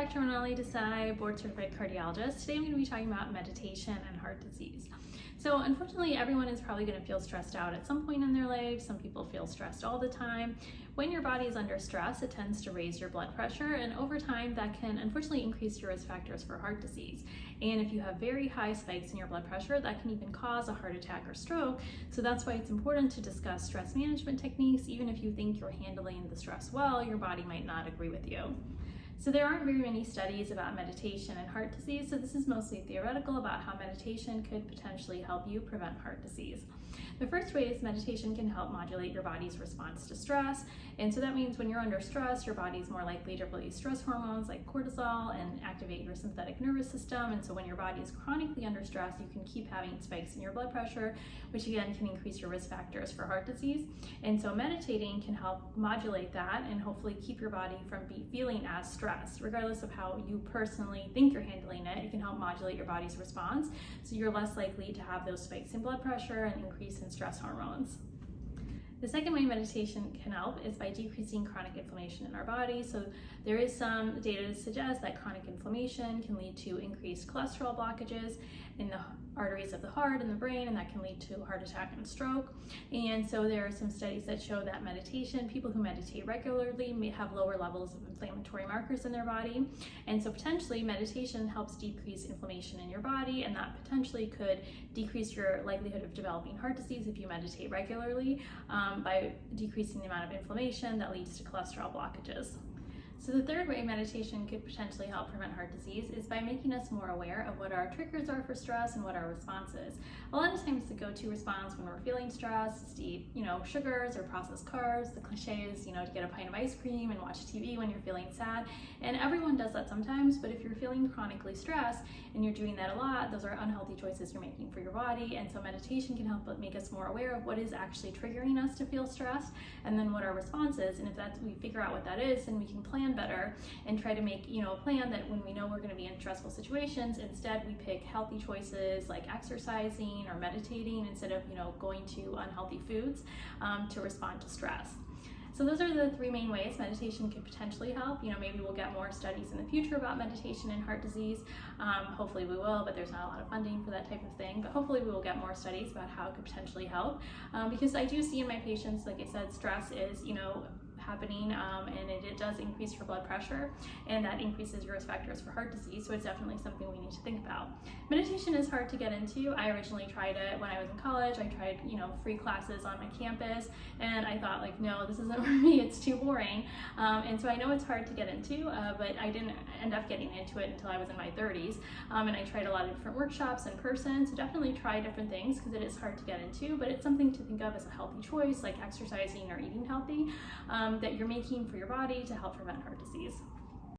Dr. Manali Desai, board certified cardiologist. Today I'm going to be talking about meditation and heart disease. So unfortunately, everyone is probably going to feel stressed out at some point in their life. Some people feel stressed all the time. When your body is under stress, it tends to raise your blood pressure, and over time that can unfortunately increase your risk factors for heart disease. And if you have very high spikes in your blood pressure, that can even cause a heart attack or stroke. So that's why it's important to discuss stress management techniques. Even if you think you're handling the stress well, your body might not agree with you. So there aren't very many studies about meditation and heart disease, so this is mostly theoretical about how meditation could potentially help you prevent heart disease. The first way is meditation can help modulate your body's response to stress, and so that means when you're under stress, your body's more likely to release stress hormones like cortisol and activate your sympathetic nervous system, and so when your body is chronically under stress, you can keep having spikes in your blood pressure, which again can increase your risk factors for heart disease. And so meditating can help modulate that and hopefully keep your body from feeling as stressed. Regardless of how you personally think you're handling it, it can help modulate your body's response, so you're less likely to have those spikes in blood pressure and increase in stress hormones. The second way meditation can help is by decreasing chronic inflammation in our body. So there is some data to suggest that chronic inflammation can lead to increased cholesterol blockages in the arteries of the heart and the brain, and that can lead to heart attack and stroke. And so there are some studies that show that meditation, people who meditate regularly may have lower levels of inflammatory markers in their body. And so potentially meditation helps decrease inflammation in your body, and that potentially could decrease your likelihood of developing heart disease if you meditate regularly by decreasing the amount of inflammation that leads to cholesterol blockages. So the third way meditation could potentially help prevent heart disease is by making us more aware of what our triggers are for stress and what our response is. A lot of times the go-to response when we're feeling stressed is to eat, sugars or processed carbs. The cliche is, to get a pint of ice cream and watch TV when you're feeling sad. And everyone does that sometimes, but if you're feeling chronically stressed and you're doing that a lot, those are unhealthy choices you're making for your body. And so meditation can help make us more aware of what is actually triggering us to feel stressed and then what our response is. And if we figure out what that is, then we can plan better and try to make a plan that when we know we're going to be in stressful situations, instead we pick healthy choices like exercising or meditating instead of going to unhealthy foods to respond to stress. So those are the three main ways meditation could potentially help. Maybe we'll get more studies in the future about meditation and heart disease. Hopefully we will, but there's not a lot of funding for that type of thing. But hopefully we will get more studies about how it could potentially help. Because I do see in my patients, like I said, stress is, happening and it does increase your blood pressure, and that increases your risk factors for heart disease, so it's definitely something we need to think about. Meditation is hard to get into. I originally tried it when I was in college. I tried free classes on my campus, and I thought no, this isn't for me, it's too boring, and so I know it's hard to get into, but I didn't end up getting into it until I was in my 30s, and I tried a lot of different workshops in person, so definitely try different things because it is hard to get into, but it's something to think of as a healthy choice like exercising or eating healthy that you're making for your body to help prevent heart disease.